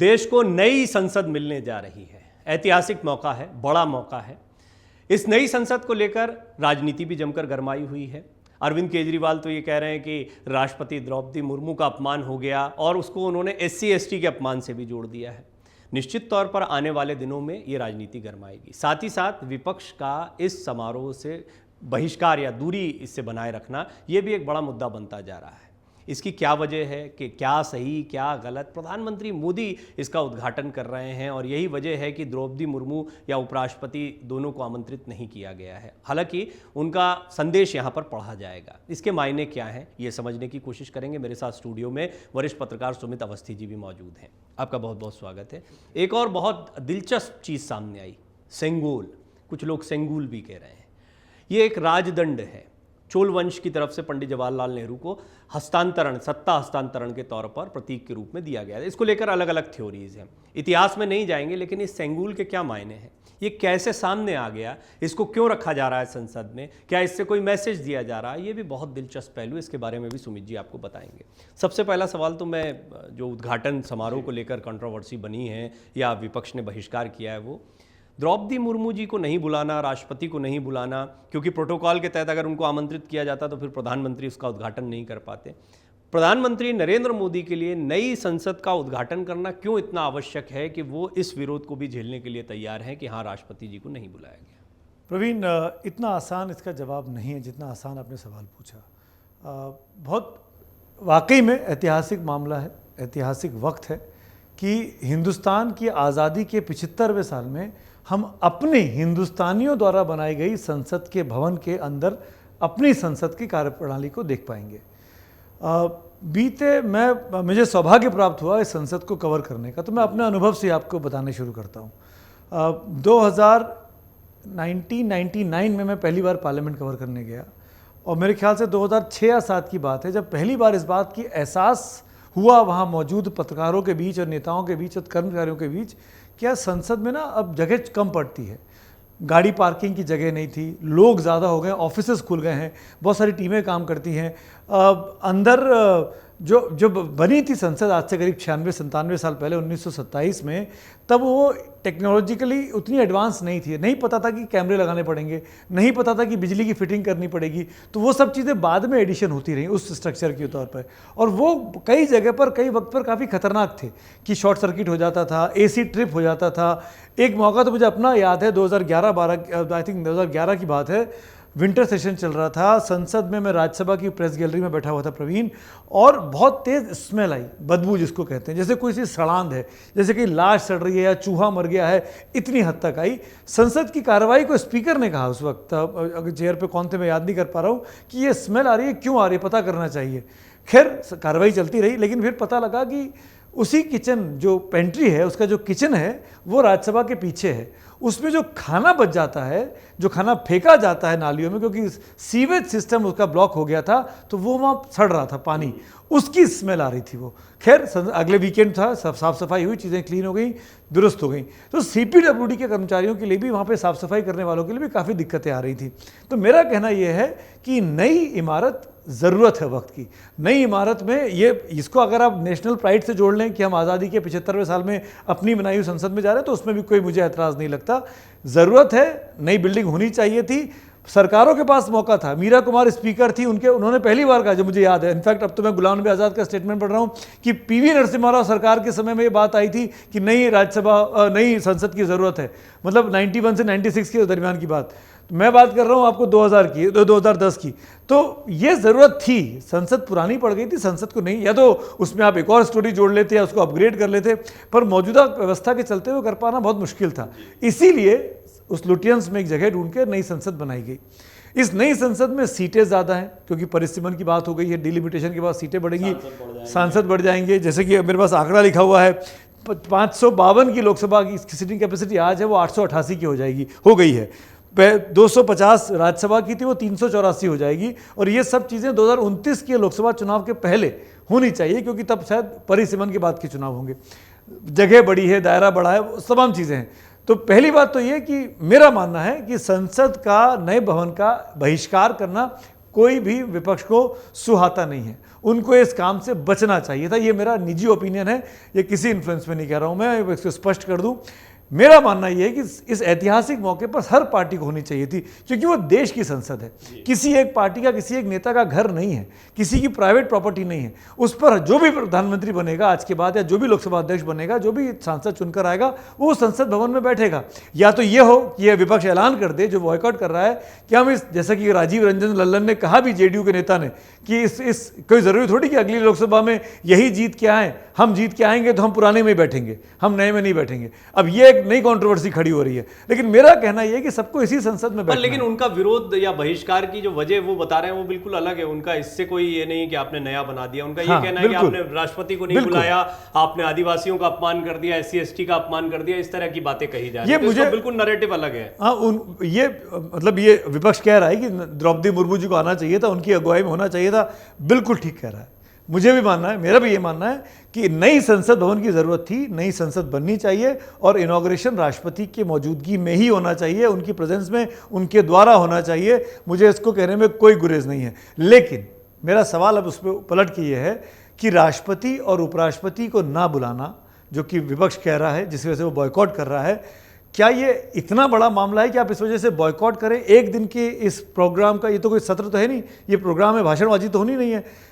देश को नई संसद मिलने जा रही है। ऐतिहासिक मौका है, बड़ा मौका है। इस नई संसद को लेकर राजनीति भी जमकर गरमाई हुई है। अरविंद केजरीवाल तो ये कह रहे हैं कि राष्ट्रपति द्रौपदी मुर्मू का अपमान हो गया और उसको उन्होंने SC/ST के अपमान से भी जोड़ दिया है। निश्चित तौर पर आने वाले दिनों में ये राजनीति गरमाएगी। साथ ही साथ विपक्ष का इस समारोह से बहिष्कार या दूरी इससे बनाए रखना, ये भी एक बड़ा मुद्दा बनता जा रहा है। इसकी क्या वजह है कि क्या सही क्या गलत, प्रधानमंत्री मोदी इसका उद्घाटन कर रहे हैं और यही वजह है कि द्रौपदी मुर्मू या उपराष्ट्रपति दोनों को आमंत्रित नहीं किया गया है। हालांकि उनका संदेश यहाँ पर पढ़ा जाएगा। इसके मायने क्या हैं, ये समझने की कोशिश करेंगे। मेरे साथ स्टूडियो में वरिष्ठ पत्रकार सुमित अवस्थी जी भी मौजूद हैं। आपका बहुत बहुत स्वागत है। एक और बहुत दिलचस्प चीज़ सामने आई, सेंगोल, कुछ लोग सेंगूल भी कह रहे हैं। ये एक राजदंड है। चोल वंश की तरफ से पंडित जवाहरलाल नेहरू को हस्तांतरण, सत्ता हस्तांतरण के तौर पर प्रतीक के रूप में दिया गया है। इसको लेकर अलग अलग थ्योरीज हैं, इतिहास में नहीं जाएंगे, लेकिन इस सेंगूल के क्या मायने हैं, ये कैसे सामने आ गया, इसको क्यों रखा जा रहा है संसद में, क्या इससे कोई मैसेज दिया जा रहा है, ये भी बहुत दिलचस्प पहलू। इसके बारे में भी सुमित जी आपको बताएंगे। सबसे पहला सवाल तो मैं जो उद्घाटन समारोह को लेकर कंट्रोवर्सी बनी है या विपक्ष ने बहिष्कार किया है, वो द्रौपदी मुर्मू जी को नहीं बुलाना, राष्ट्रपति को नहीं बुलाना, क्योंकि प्रोटोकॉल के तहत अगर उनको आमंत्रित किया जाता तो फिर प्रधानमंत्री उसका उद्घाटन नहीं कर पाते। प्रधानमंत्री नरेंद्र मोदी के लिए नई संसद का उद्घाटन करना क्यों इतना आवश्यक है कि वो इस विरोध को भी झेलने के लिए तैयार हैं कि हाँ, राष्ट्रपति जी को नहीं बुलाया गया? प्रवीण, इतना आसान इसका जवाब नहीं है जितना आसान आपने सवाल पूछा। बहुत वाकई में ऐतिहासिक मामला है, ऐतिहासिक वक्त है कि हिंदुस्तान की आज़ादी के 75वें साल में हम अपने हिंदुस्तानियों द्वारा बनाई गई संसद के भवन के अंदर अपनी संसद की कार्यप्रणाली को देख पाएंगे। मुझे सौभाग्य प्राप्त हुआ इस संसद को कवर करने का, तो मैं अपने अनुभव से आपको बताने शुरू करता हूँ। 1999 में मैं पहली बार पार्लियामेंट कवर करने गया और मेरे ख्याल से 2006 या 2007 की बात है जब पहली बार इस बात की एहसास हुआ वहाँ मौजूद पत्रकारों के बीच और नेताओं के बीच और कर्मचारियों के बीच, क्या संसद में ना अब जगह कम पड़ती है। गाड़ी पार्किंग की जगह नहीं थी, लोग ज़्यादा हो गए, ऑफिसेज खुल गए हैं, बहुत सारी टीमें काम करती हैं। अंदर जो बनी थी संसद आज से करीब 96-97 साल पहले 1927 में, तब वो टेक्नोलॉजिकली उतनी एडवांस नहीं थी। नहीं पता था कि कैमरे लगाने पड़ेंगे, नहीं पता था कि बिजली की फिटिंग करनी पड़ेगी। तो वो सब चीज़ें बाद में एडिशन होती रही उस स्ट्रक्चर के तौर पर, और वो कई जगह पर कई वक्त पर काफ़ी खतरनाक थे कि शॉर्ट सर्किट हो जाता था, AC ट्रिप हो जाता था। एक मौका तो मुझे अपना याद है, 2011-12 आई थिंक 2011 की बात है, विंटर सेशन चल रहा था संसद में। मैं राज्यसभा की प्रेस गैलरी में बैठा हुआ था प्रवीण, और बहुत तेज़ स्मेल आई, बदबू जिसको कहते हैं, जैसे कोई सी सड़ांध है, जैसे कि लाश सड़ रही है या चूहा मर गया है, इतनी हद तक आई। संसद की कार्रवाई को स्पीकर ने कहा उस वक्त, अगर चेयर पे कौन थे मैं याद नहीं कर पा रहा हूँ, कि ये स्मेल आ रही है, क्यों आ रही है, पता करना चाहिए। खैर कार्रवाई चलती रही, लेकिन फिर पता लगा कि उसी किचन, जो पेंट्री है उसका जो किचन है वो राज्यसभा के पीछे है। उसमें जो खाना बच जाता है, जो खाना फेंका जाता है नालियों में, क्योंकि सीवेज सिस्टम उसका ब्लॉक हो गया था, तो वो वहाँ सड़ रहा था पानी, उसकी स्मेल आ रही थी वो। खैर अगले वीकेंड था, सब साफ़ सफाई हुई, चीज़ें क्लीन हो गई, दुरुस्त हो गई। तो CPWD के कर्मचारियों के लिए भी, वहाँ पे साफ़ सफाई करने वालों के लिए भी काफ़ी दिक्कतें आ रही थी। तो मेरा कहना यह है कि नई इमारत ज़रूरत है वक्त की। नई इमारत में इसको अगर आप नेशनल प्राइड से जोड़ लें कि हम आज़ादी के 75वें साल में अपनी बनाई हुई संसद में जा रहे हैं, तो उसमें भी कोई मुझे ऐतराज़ नहीं लगता। ज़रूरत है, नई बिल्डिंग होनी चाहिए थी। सरकारों के पास मौका था। मीरा कुमार स्पीकर थी, उन्होंने पहली बार कहा, जो मुझे याद है, इनफैक्ट अब तो मैं गुलाम नबी आज़ाद का स्टेटमेंट पढ़ रहा हूँ कि PV नरसिम्हा राव सरकार के समय में ये बात आई थी कि नई संसद की ज़रूरत है, मतलब 91 से 96 के दरमियान की बात। मैं बात कर रहा हूँ आपको 2010 की। तो ये ज़रूरत थी, संसद पुरानी पड़ गई थी, संसद को नहीं, या तो उसमें आप एक और स्टोरी जोड़ लेते या उसको अपग्रेड कर लेते, पर मौजूदा व्यवस्था के चलते हुए कर पाना बहुत मुश्किल था। इसीलिए उस लुटियंस में एक जगह ढूंढ के नई संसद बनाई गई। इस नई संसद में सीटें ज़्यादा हैं, क्योंकि परिसीमन की बात हो गई है, डिलिमिटेशन के बाद सीटें बढ़ेंगी, सांसद बढ़ जाएंगे। जैसे कि मेरे पास आंकड़ा लिखा हुआ है, 552 की लोकसभा की सीटिंग कैपेसिटी आज है, वो 888 की हो गई है। 250 राज्यसभा की थी, वो 384 हो जाएगी। और ये सब चीज़ें 2029 के लोकसभा चुनाव के पहले होनी चाहिए, क्योंकि तब शायद परिसीमन के बाद के चुनाव होंगे। जगह बड़ी है, दायरा बड़ा है, तमाम चीज़ें हैं। तो पहली बात तो ये कि मेरा मानना है कि संसद का नए भवन का बहिष्कार करना कोई भी विपक्ष को सुहाता नहीं है। उनको इस काम से बचना चाहिए था। ये मेरा निजी ओपिनियन है, ये किसी इन्फ्लुएंस में नहीं कह रहा हूं मैं, इसको स्पष्ट कर दूं। मेरा मानना यह है कि इस ऐतिहासिक मौके पर हर पार्टी को होनी चाहिए थी, क्योंकि वो देश की संसद है, किसी एक पार्टी का, किसी एक नेता का घर नहीं है, किसी की प्राइवेट प्रॉपर्टी नहीं है। उस पर जो भी प्रधानमंत्री बनेगा आज के बाद, या जो भी लोकसभा अध्यक्ष बनेगा, जो भी सांसद चुनकर आएगा, वो संसद भवन में बैठेगा। या तो ये हो कि यह विपक्ष ऐलान कर दे, जो बॉयकॉट कर रहा है, कि हम इस, जैसा कि राजीव रंजन लल्लन ने कहा भी, जेडीयू के नेता ने, कि इस कोई जरूरी थोड़ी कि अगली लोकसभा में यही जीत के आए, हम जीत के आएंगे तो हम पुराने में ही बैठेंगे, हम नए में नहीं बैठेंगे। अब ये एक नई कंट्रोवर्सी खड़ी हो रही है, लेकिन मेरा कहना यह है कि सबको इसी संसद में बैठना। लेकिन उनका विरोध या बहिष्कार की जो वजह वो बता रहे हैं वो बिल्कुल अलग है। उनका इससे कोई ये नहीं कि आपने नया बना दिया। उनका ये कहना है कि आपने राष्ट्रपति को नहीं बुलाया, आपने आदिवासियों का अपमान कर दिया, SC ST का अपमान कर दिया, इस तरह की बातें कही जा रही है। मुझे बिल्कुल नैरेटिव अलग है। ये मतलब ये विपक्ष कह रहा है कि द्रौपदी मुर्मू जी को आना चाहिए था, उनकी अगुवाई में होना चाहिए था। बिल्कुल ठीक कह रहा है, मुझे भी मानना है, मेरा भी ये मानना है कि नई संसद भवन की जरूरत थी, नई संसद बननी चाहिए और इनॉग्रेशन राष्ट्रपति की मौजूदगी में ही होना चाहिए, उनकी प्रेजेंस में, उनके द्वारा होना चाहिए। मुझे इसको कहने में कोई गुरेज नहीं है। लेकिन मेरा सवाल अब उस पर पलट के ये है कि राष्ट्रपति और उपराष्ट्रपति को ना बुलाना, जो कि विपक्ष कह रहा है, जिस वजह से वो बॉयकॉट कर रहा है, क्या ये इतना बड़ा मामला है कि आप इस वजह से बॉयकॉट करें एक दिन के इस प्रोग्राम का? ये तो कोई सत्र तो है नहीं, ये प्रोग्राम है, भाषणबाजी तो होनी नहीं है।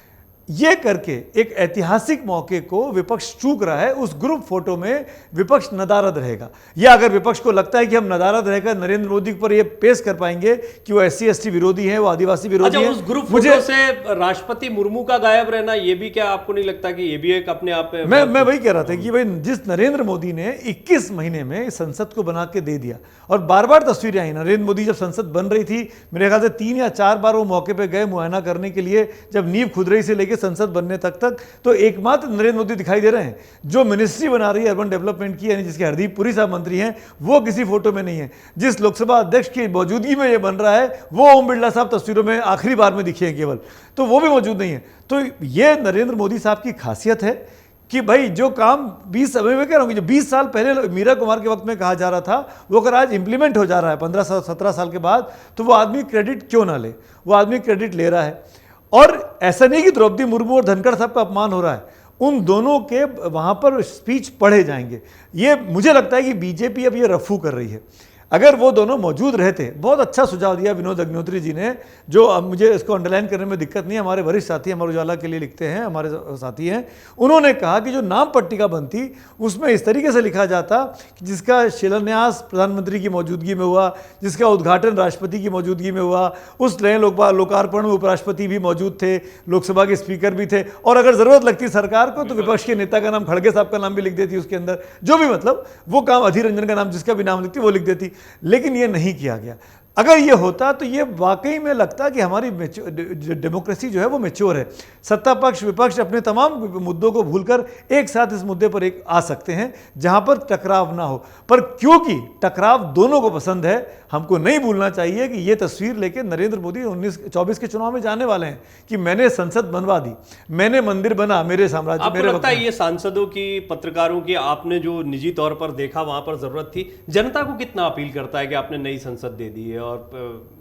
ये करके एक ऐतिहासिक मौके को विपक्ष चूक रहा है। उस ग्रुप फोटो में विपक्ष नदारद रहेगा, या अगर विपक्ष को लगता है कि हम नदारद रहकर नरेंद्र मोदी पर ये पेश कर पाएंगे कि वो SC ST विरोधी हैं, वो आदिवासी विरोधी हैं। उस ग्रुप फोटो से राष्ट्रपति मुर्मू का गायब रहना, ये भी क्या आपको नहीं लगता कि ये भी एक अपने आप में? मैं वही कह रहा था कि भाई, जिस नरेंद्र मोदी ने 21 महीने में संसद को बना के दे दिया, और बार बार तस्वीरें आई, नरेंद्र मोदी जब संसद बन रही थी, मेरे ख्याल से 3 या 4 बार वो मौके पर गए मुआयना करने के लिए, जब नींव खुद रही से लेकर संसद बनने तक तो एकमात्र नरेंद्र मोदी दिखाई दे रहे हैं। जो मिनिस्ट्री बना रही है अर्बन डेवलपमेंट की, यानी जिसके हरदीप पुरी साहब मंत्री हैं, वो किसी फोटो में नहीं है। जिस लोकसभा अध्यक्ष की मौजूदगी में ये बन रहा है, वो ओम बिरला साहब तस्वीरों में आखिरी बार में दिखे हैं केवल, तो वो भी मौजूद नहीं है। तो ये नरेंद्र मोदी साहब की खासियत है कि भाई जो काम 20 समय में कह रहा हूँ, जो 20 साल पहले मीरा कुमार के वक्त में कहा जा रहा था, वो अगर आज इंप्लीमेंट हो जा रहा है 15-17 साल के बाद, तो वो आदमी क्रेडिट क्यों ना ले? वो आदमी क्रेडिट ले रहा है। और ऐसा नहीं कि द्रौपदी मुर्मू और धनखड़ साहब का अपमान हो रहा है, उन दोनों के वहाँ पर स्पीच पढ़े जाएंगे। ये मुझे लगता है कि बीजेपी अब ये रफू कर रही है। अगर वो दोनों मौजूद रहते, बहुत अच्छा सुझाव दिया विनोद अग्निहोत्री जी ने, जो अब मुझे इसको अंडरलाइन करने में दिक्कत नहीं है, हमारे वरिष्ठ साथी, हमारे उजाला के लिए लिखते हैं, हमारे साथी हैं। उन्होंने कहा कि जो नाम पट्टिका बनती, उसमें इस तरीके से लिखा जाता कि जिसका शिलान्यास प्रधानमंत्री की मौजूदगी में हुआ, जिसका उद्घाटन राष्ट्रपति की मौजूदगी में हुआ, उस नए लोकार्पण में उपराष्ट्रपति भी मौजूद थे, लोकसभा के स्पीकर भी थे, और अगर जरूरत लगती सरकार को तो विपक्ष के नेता का नाम, खड़गे साहब का नाम भी लिख देती उसके अंदर, जो भी मतलब वो काम, अधीर रंजन का नाम, जिसका भी नाम लिखती वो लिख देती। लेकिन ये नहीं किया गया। अगर ये होता तो ये वाकई में लगता कि हमारी डेमोक्रेसी जो है वो मैच्योर है। सत्ता पक्ष विपक्ष अपने तमाम मुद्दों को भूलकर एक साथ इस मुद्दे पर एक आ सकते हैं जहां पर टकराव ना हो। पर क्योंकि टकराव दोनों को पसंद है, हमको नहीं भूलना चाहिए कि ये तस्वीर लेके नरेंद्र मोदी 1924 के चुनाव में जाने वाले हैं कि मैंने संसद बनवा दी, मैंने मंदिर बना, मेरे साम्राज्य, आपको लगता है ये सांसदों की, पत्रकारों की, आपने जो निजी तौर पर देखा वहां पर जरूरत थी? जनता को कितना अपील करता है कि आपने नई संसद दे दी है और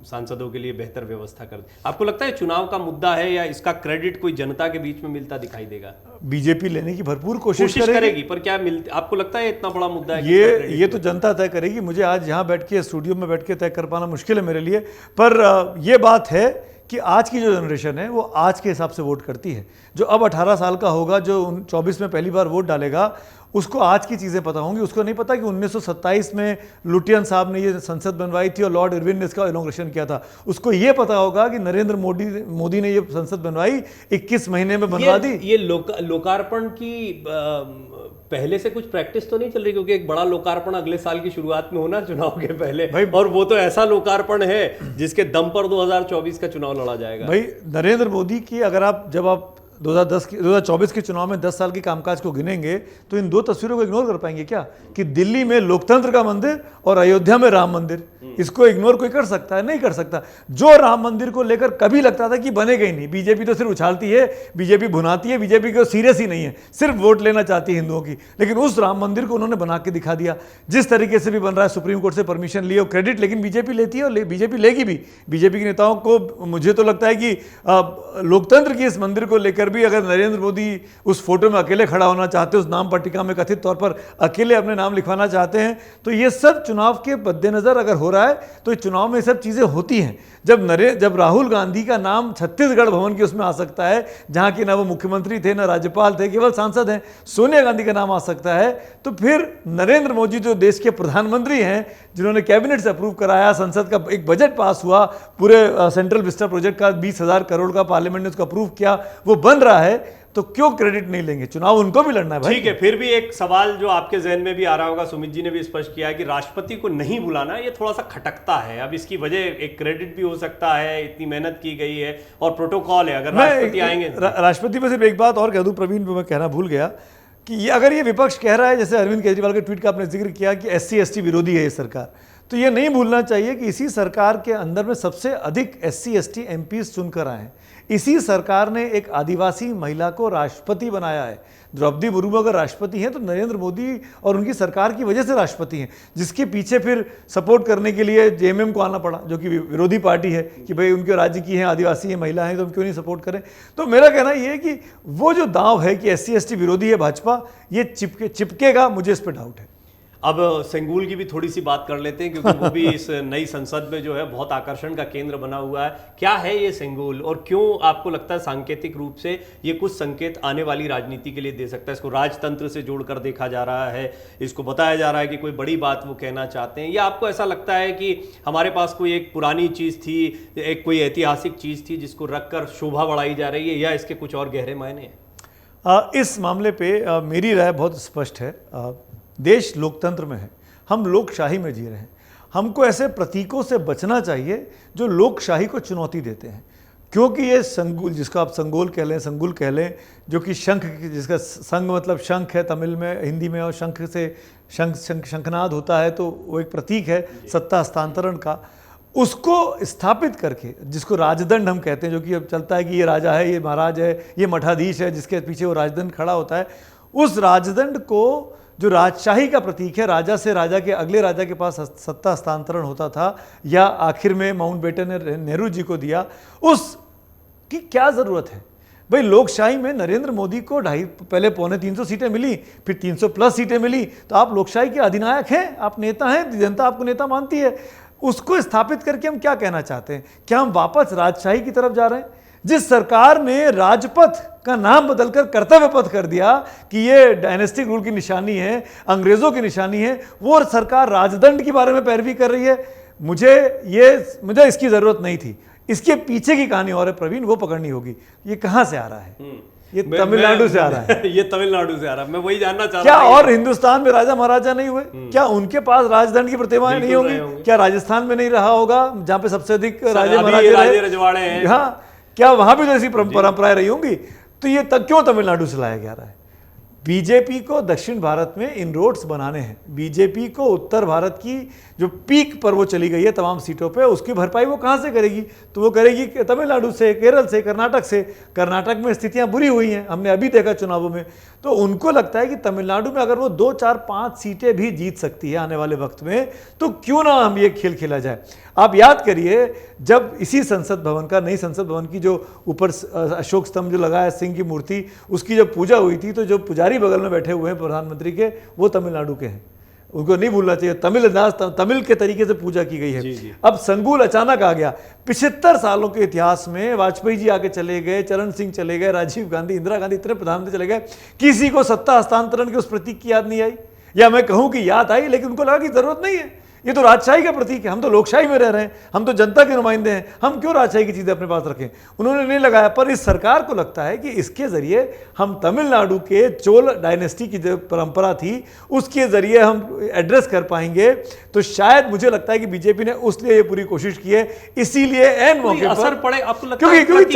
सांसदों के लिए बेहतर व्यवस्था कर दी? आपको लगता है चुनाव का मुद्दा है या इसका क्रेडिट कोई जनता के बीच में मिलता दिखाई देगा? बीजेपी लेने की भरपूर कोशिश करेगी, पर क्या आपको लगता है इतना बड़ा मुद्दा है? ये तो जनता तय करेगी। मुझे आज यहाँ बैठ के स्टूडियो में बैठ के तय कर पाना मुश्किल है मेरे लिए, पर यह बात है कि आज की जो जनरेशन है वो आज के हिसाब से वोट करती है। जो अब 18 साल का होगा, जो 24 में पहली बार वोट डालेगा, उसको आज की चीज़ें पता होंगी। उसको नहीं पता कि 1927 में लुटियन साहब ने ये संसद बनवाई थी और लॉर्ड इरविन ने इसका इनॉग्रेशन किया था। उसको ये पता होगा कि नरेंद्र मोदी ने ये संसद बनवाई, 21 महीने में बनवा दी। ये लोकार्पण की पहले से कुछ प्रैक्टिस तो नहीं चल रही? क्योंकि एक बड़ा लोकार्पण अगले साल की शुरुआत में होना चुनाव के पहले, और वो तो ऐसा लोकार्पण है जिसके दम पर 2024 का चुनाव लड़ा जाएगा। भाई नरेंद्र मोदी की, अगर आप जब आप 2024 के चुनाव में 10 साल की कामकाज को गिनेंगे तो इन दो तस्वीरों को इग्नोर कर पाएंगे क्या? कि दिल्ली में लोकतंत्र का मंदिर और अयोध्या में राम मंदिर, इसको इग्नोर कोई कर सकता है? नहीं कर सकता। जो राम मंदिर को लेकर कभी लगता था कि बनेगा ही नहीं, बीजेपी तो सिर्फ उछालती है, बीजेपी भुनाती है, बीजेपी को सीरियस ही नहीं है, सिर्फ वोट लेना चाहती है हिंदुओं की। लेकिन उस राम मंदिर को उन्होंने बना के दिखा दिया। जिस तरीके से भी बन रहा है, सुप्रीम कोर्ट से परमिशन लिए, क्रेडिट लेकिन बीजेपी लेती है और बीजेपी लेगी भी। बीजेपी के नेताओं को मुझे तो लगता है कि लोकतंत्र की इस मंदिर को लेकर भी अगर नरेंद्र मोदी उस फोटो में अकेले खड़ा होना चाहते हैं, उस नाम पट्टिका में कथित तौर पर अकेले अपने नाम लिखवाना चाहते हैं, तो ये सब चुनाव के मद्देनजर अगर हो रहा है तो चुनाव में सब चीजें होती हैं। जब राहुल गांधी का नाम छत्तीसगढ़ भवन की उसमें आ सकता है, जहां की ना वो मुख्यमंत्री थे ना राज्यपाल थे, केवल सांसद हैं, सोनिया गांधी का नाम आ सकता है, तो फिर नरेंद्र मोदी जो देश के प्रधानमंत्री हैं, जिन्होंने कैबिनेट से अप्रूव कराया, संसद का एक बजट पास हुआ, पूरे सेंट्रल विस्टा प्रोजेक्ट का 20,000 करोड़ का पार्लियामेंट ने उसको अप्रूव किया, वो बन रहा है, तो क्यों क्रेडिट नहीं लेंगे? चुनाव उनको भी लड़ना है भाई। ठीक है, फिर भी एक सवाल जो आपके जहन में भी आ रहा होगा, सुमित जी ने भी स्पष्ट किया कि राष्ट्रपति को नहीं बुलाना ये थोड़ा सा खटकता है। अब इसकी वजह एक क्रेडिट भी हो सकता है, इतनी मेहनत की गई है और प्रोटोकॉल है, अगर राष्ट्रपति आएंगे। राष्ट्रपति में सिर्फ एक बात और कह दूं प्रवीण, मैं कहना भूल गया कि ये अगर ये विपक्ष कह रहा है, जैसे अरविंद केजरीवाल के ट्वीट का आपने जिक्र किया कि SC ST विरोधी है ये सरकार, तो ये नहीं भूलना चाहिए कि इसी सरकार के अंदर में सबसे अधिक SC ST MPs चुनकर आए हैं। इसी सरकार ने एक आदिवासी महिला को राष्ट्रपति बनाया है। द्रौपदी मुर्मू अगर राष्ट्रपति हैं तो नरेंद्र मोदी और उनकी सरकार की वजह से राष्ट्रपति हैं, जिसके पीछे फिर सपोर्ट करने के लिए JMM को आना पड़ा, जो कि विरोधी पार्टी है, कि भाई उनके राज्य की हैं, आदिवासी हैं, महिला हैं, तो हम क्यों नहीं सपोर्ट करें। तो मेरा कहना ये है कि वो जो दांव है कि SC ST विरोधी है भाजपा, ये चिपकेगा, मुझे इस पर डाउट है। अब सेंगूल की भी थोड़ी सी बात कर लेते हैं, क्योंकि वो भी इस नई संसद में जो है बहुत आकर्षण का केंद्र बना हुआ है। क्या है ये सेंगूल और क्यों आपको लगता है सांकेतिक रूप से ये कुछ संकेत आने वाली राजनीति के लिए दे सकता है? इसको राजतंत्र से जोड़कर देखा जा रहा है, इसको बताया जा रहा है कि कोई बड़ी बात वो कहना चाहते हैं, या आपको ऐसा लगता है कि हमारे पास कोई एक पुरानी चीज़ थी, एक कोई ऐतिहासिक चीज़ थी जिसको रखकर शोभा बढ़ाई जा रही है, या इसके कुछ और गहरे मायने हैं? इस मामले पे मेरी राय बहुत स्पष्ट है। देश लोकतंत्र में है, हम लोकशाही में जी रहे हैं। हमको ऐसे प्रतीकों से बचना चाहिए जो लोकशाही को चुनौती देते हैं, क्योंकि ये संगुल, जिसको आप संगोल कह लें, संगुल कह लें, जो कि शंख, जिसका संग मतलब शंख है तमिल में, हिंदी में, और शंख से शंखनाद होता है, तो वो एक प्रतीक है सत्ता हस्तांतरण का। उसको स्थापित करके, जिसको राजदंड हम कहते हैं, जो कि अब चलता है कि ये राजा है, ये महाराज है, ये मठाधीश है, जिसके पीछे वो राजदंड खड़ा होता है, उस राजदंड को, जो राजशाही का प्रतीक है, राजा से राजा के अगले राजा के पास सत्ता हस्तांतरण होता था, या आखिर में माउंटबेटन ने नेहरू जी को दिया, उसकी क्या ज़रूरत है भाई? लोकशाही में नरेंद्र मोदी को पहले 250-300 सीटें मिली, फिर 300 प्लस सीटें मिली, तो आप लोकशाही के अधिनायक हैं, आप नेता हैं, जनता आपको नेता मानती है। उसको स्थापित करके हम क्या कहना चाहते हैं? क्या हम वापस राजशाही की तरफ जा रहे हैं? जिस सरकार ने राजपथ का नाम बदलकर कर्तव्य पथ कर दिया कि ये डायनेस्टिक रूल की निशानी है, अंग्रेजों की निशानी है, वो सरकार राजदंड के बारे में पैरवी कर रही है। मुझे इसकी जरूरत नहीं थी। इसके पीछे की कहानी और है प्रवीण, वो पकड़नी होगी। ये कहां से आ रहा है? ये तमिलनाडु से आ रहा है। ये तमिलनाडु से आ रहा है। मैं वही जानना चाह रहा क्या और हिंदुस्तान में राजा महाराजा नहीं हुए? क्या उनके पास राजदंड की प्रतिमाएं नहीं होंगी? क्या राजस्थान में नहीं रहा होगा, जहां पे सबसे अधिक राजे महाराजे रजवाड़े हैं? हाँ, क्या वहां भी तो ऐसी परंपराएं रही होंगी? तो ये क्यों तमिलनाडु से लाया जा रहा है? बीजेपी को दक्षिण भारत में इनरोड्स बनाने हैं। बीजेपी को उत्तर भारत की जो पीक पर वो चली गई है तमाम सीटों पे, उसकी भरपाई वो कहाँ से करेगी? तो वो करेगी तमिलनाडु से, केरल से, कर्नाटक से। कर्नाटक में स्थितियां बुरी हुई हैं, हमने अभी देखा चुनावों में। तो उनको लगता है कि तमिलनाडु में अगर वो 2, 4, 5 सीटें भी जीत सकती है आने वाले वक्त में, तो क्यों ना हम ये खेल खेला जाए। आप याद करिए, जब इसी संसद भवन का, नई संसद भवन की जो ऊपर अशोक स्तंभ जो लगा है, सिंह की मूर्ति, उसकी जब पूजा हुई थी, तो जो पुजारी बगल में बैठे हुए हैं प्रधानमंत्री के, वो तमिलनाडु के हैं। उनको नहीं भूलना चाहिए। तमिल के तरीके से पूजा की गई है। जी। अब संगुल अचानक आ गया। 75 सालों के इतिहास में वाजपेयी जी आके चले गए, चरण सिंह चले गए, राजीव गांधी, इंदिरा गांधी, इतने प्रधानमंत्री चले गए, किसी को सत्ता हस्तांतरण के उस प्रतीक की याद नहीं आई। या मैं कहूं कि याद आई, लेकिन उनको लगा कि जरूरत नहीं है, ये तो राजशाही का प्रतीक है, हम तो लोकशाही में रह रहे हैं, हम तो जनता के नुमाइंदे हैं, हम क्यों राजशाही की चीज़ें अपने पास रखें। उन्होंने नहीं लगाया, पर इस सरकार को लगता है कि इसके ज़रिए हम तमिलनाडु के चोल डायनेस्टी की जो परंपरा थी उसके ज़रिए हम एड्रेस कर पाएंगे। तो शायद मुझे लगता है कि बीजेपी ने उसलिए ये पूरी कोशिश की है, इसीलिए एन मौके पर असर पड़े आपको लगता है? क्योंकि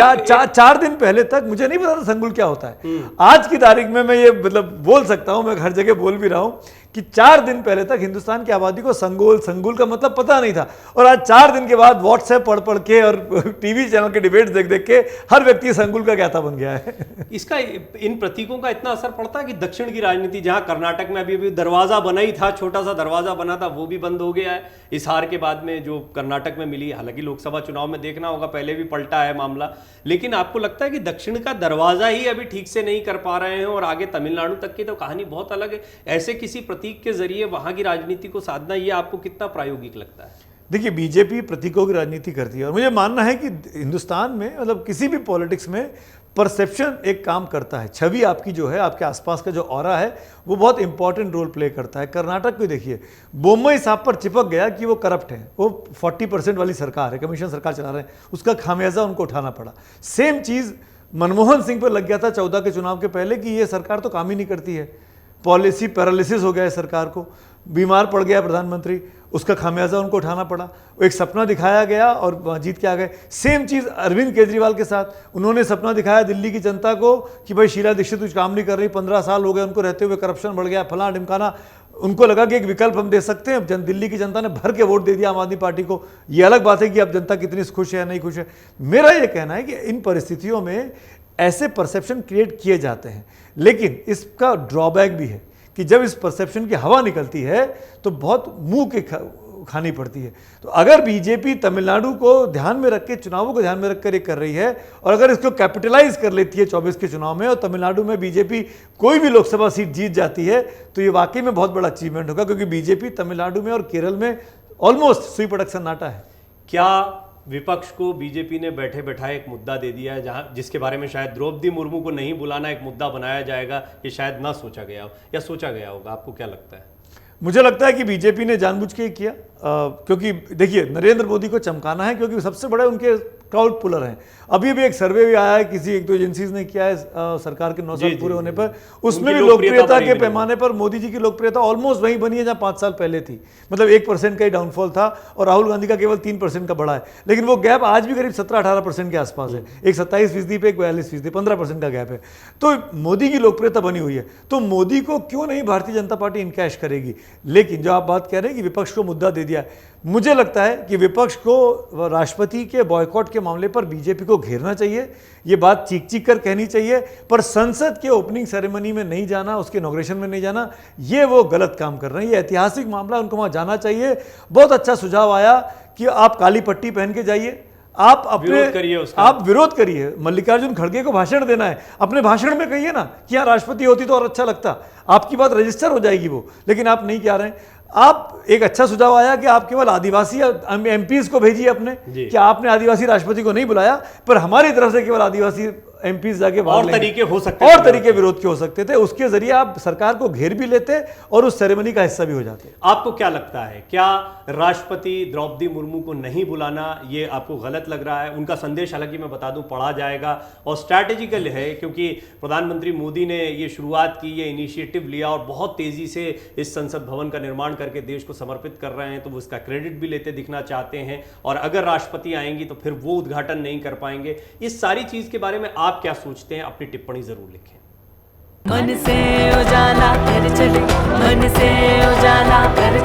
4 दिन पहले तक मुझे नहीं पता था संगुल क्या होता है। आज की तारीख में मैं ये मतलब बोल सकता हूं, मैं हर जगह बोल भी रहा हूं कि 4 दिन पहले तक हिंदुस्तान की आबादी को संगुल का मतलब पता नहीं था, और आज 4 दिन के बाद व्हाट्सएप पढ़ के और टीवी चैनल के डिबेट्स देख के हर व्यक्ति संगुल का ज्ञाता बन गया है। इसका इन प्रतीकों का इतना असर पड़ता है कि दक्षिण की राजनीति, जहां कर्नाटक में अभी दरवाजा बना ही था, छोटा सा दरवाजा बना था, वो भी बंद हो गया है इस हार के बाद में जो कर्नाटक में मिली। हालांकि लोकसभा चुनाव में देखना होगा, पहले भी पलटा है मामला, लेकिन आपको लगता है कि दक्षिण का दरवाजा ही अभी ठीक से नहीं कर पा रहे हैं और आगे तमिलनाडु तक की तो कहानी बहुत अलग है। ऐसे किसी प्रतीक के जरिए वहां की राजनीति को साधना, ये आपको कितना प्रायोगिक लगता है? देखिए, बीजेपी प्रतीकों की राजनीति करती है और मुझे मानना है कि हिंदुस्तान में मतलब किसी भी पॉलिटिक्स में परसेप्शन एक काम करता है। छवि आपकी जो है, आपके आसपास का जो ऑरा है, वो बहुत इंपॉर्टेंट रोल प्ले करता है। कर्नाटक को देखिए, बोम्मई साहब पर चिपक गया कि वो करप्ट है, वो 40% वाली सरकार है, कमीशन सरकार चला रहे हैं, उसका खामियाजा उनको उठाना पड़ा। सेम चीज़ मनमोहन सिंह पर लग गया था 14 के चुनाव के पहले कि ये सरकार तो काम ही नहीं करती है, पॉलिसी पैरालिसिस हो गया है सरकार को, बीमार पड़ गया प्रधानमंत्री, उसका खामियाजा उनको उठाना पड़ा। वो एक सपना दिखाया गया और जीत के आ गए। सेम चीज़ अरविंद केजरीवाल के साथ, उन्होंने सपना दिखाया दिल्ली की जनता को कि भाई शीला दीक्षित कुछ काम नहीं कर रही, 15 साल हो गए उनको रहते हुए, करप्शन बढ़ गया, फलाना ढिमकाना। उनको लगा कि एक विकल्प हम दे सकते हैं, दिल्ली की जनता ने भर के वोट दे दिया आम आदमी पार्टी को। ये अलग बात है कि अब जनता कितनी खुश है या नहीं खुश है। मेरा ये कहना है कि इन परिस्थितियों में ऐसे परसेप्शन क्रिएट किए जाते हैं, लेकिन इसका ड्रॉबैक भी है कि जब इस परसेप्शन की हवा निकलती है तो बहुत मुंह के खानी पड़ती है। तो अगर बीजेपी तमिलनाडु को ध्यान में रख के, चुनावों को ध्यान में रखकर ये कर रही है और अगर इसको कैपिटलाइज कर लेती है 24 के चुनाव में और तमिलनाडु में बीजेपी कोई भी लोकसभा सीट जीत जाती है, तो ये वाकई में बहुत बड़ा अचीवमेंट होगा, क्योंकि बीजेपी तमिलनाडु में और केरल में ऑलमोस्ट सुई पटक सन्नाटा है। क्या विपक्ष को बीजेपी ने बैठे बैठाए एक मुद्दा दे दिया है, जहां जिसके बारे में शायद द्रौपदी मुर्मू को नहीं बुलाना एक मुद्दा बनाया जाएगा, ये शायद ना सोचा गया हो या सोचा गया होगा? आपको क्या लगता है? मुझे लगता है कि बीजेपी ने जानबूझ के किया, क्योंकि देखिए नरेंद्र मोदी को चमकाना है, क्योंकि सबसे बड़े उनके क्राउड पुलर हैं। अभी भी एक सर्वे भी आया है, किसी 1-2 एजेंसीज ने किया है सरकार के 9 साल पूरे होने पर, उसमें भी लोकप्रियता के पैमाने पर मोदी जी की लोकप्रियता ऑलमोस्ट वहीं बनी है जहां 5 साल पहले थी। मतलब 1% का ही डाउनफॉल था और राहुल गांधी का केवल 3% का बढ़ा है, लेकिन वो गैप आज भी करीब 17-18% के आसपास है। एक 27% पे, एक 42%, 15% का गैप है। तो मोदी की लोकप्रियता बनी हुई है, तो मोदी को क्यों नहीं भारतीय जनता पार्टी इनकैश करेगी। लेकिन जो आप बात कह रहे हैं कि विपक्ष को मुद्दा दे दिया, मुझे लगता है कि विपक्ष को राष्ट्रपति के बॉयकॉट के मामले पर बीजेपी को घेरना चाहिए, ये बात चीख चीख कर कहनी चाहिए, पर संसद के ओपनिंग सेरेमनी में नहीं जाना, उसके इनॉग्रेशन में नहीं जाना, ये वो गलत काम कर रहे हैं। ये ऐतिहासिक मामला, उनको वहाँ जाना चाहिए। बहुत अच्छा सुझाव आया कि आप काली पट्टी पहन के जाइए, आप विरोध करिए। मल्लिकार्जुन खड़गे को भाषण देना है, अपने भाषण में कहिए ना कि यहाँ राष्ट्रपति होती तो और अच्छा लगता, आपकी बात रजिस्टर हो जाएगी वो, लेकिन आप नहीं कह रहे हैं। आप एक अच्छा सुझाव आया कि आप केवल आदिवासी एमपीज को भेजिए अपने, कि आपने आदिवासी राष्ट्रपति को नहीं बुलाया, पर हमारी तरफ से केवल आदिवासी एमपीज जाके और तरीके हो सकते थे, और तरीके विरोध के हो सकते थे, उसके जरिए आप सरकार को घेर भी लेते और उस सेरेमनी का हिस्सा भी हो जाते। आपको क्या लगता है, क्या राष्ट्रपति द्रौपदी मुर्मू को नहीं बुलाना ये आपको गलत लग रहा है? उनका संदेश हालांकि मैं बता दूं पढ़ा जाएगा और स्ट्रैटेजिकल है, क्योंकि प्रधानमंत्री मोदी ने ये शुरुआत की, ये इनिशिएटिव लिया और बहुत तेजी से इस संसद भवन का निर्माण करके देश को समर्पित कर रहे हैं, तो वो इसका क्रेडिट भी लेते दिखना चाहते हैं। और अगर राष्ट्रपति आएंगी तो फिर वो उद्घाटन नहीं कर पाएंगे। इस सारी चीज के बारे में आप क्या सोचते हैं? अपनी टिप्पणी जरूर लिखें। मन से उजाला कर चले, मन से उजाला कर